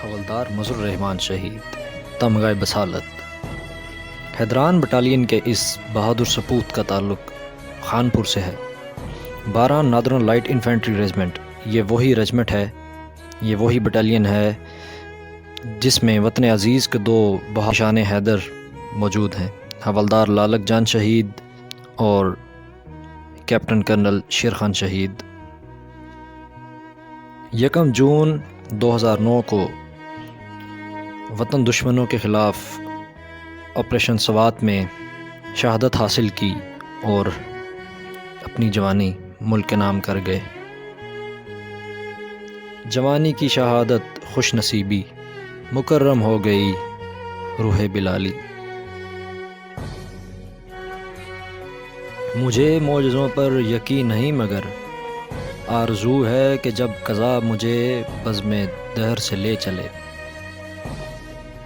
حوالدار مظہر الرحمان شہید تمغہ بسالت۔ حیدران بٹالین کے اس بہادر سپوت کا تعلق خانپور سے ہے۔ 12 نادرن لائٹ انفینٹری ریجمنٹ یہ وہی ریجمنٹ ہے، یہ وہی بٹالین ہے جس میں وطن عزیز کے 2 بہادر شان حیدر موجود ہیں، حوالدار لالک جان شہید اور کیپٹن کرنل شیر خان شہید۔ 1 جون 2009 کو وطن دشمنوں کے خلاف آپریشن سوات میں شہادت حاصل کی اور اپنی جوانی ملک کے نام کر گئے۔ جوانی کی شہادت خوش نصیبی، مکرم ہو گئی روح بلالی۔ مجھے معجزوں پر یقین نہیں مگر آرزو ہے کہ جب قضا مجھے بزم دہر سے لے چلے۔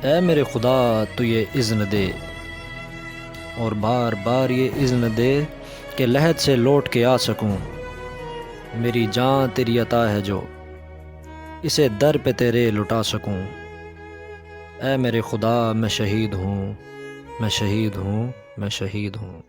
اے میرے خدا تو یہ اذن دے اور بار بار یہ اذن دے کہ لحد سے لوٹ کے آ سکوں۔ میری جان تیری عطا ہے جو اسے در پہ تیرے لٹا سکوں۔ اے میرے خدا میں شہید ہوں، میں شہید ہوں، میں شہید ہوں۔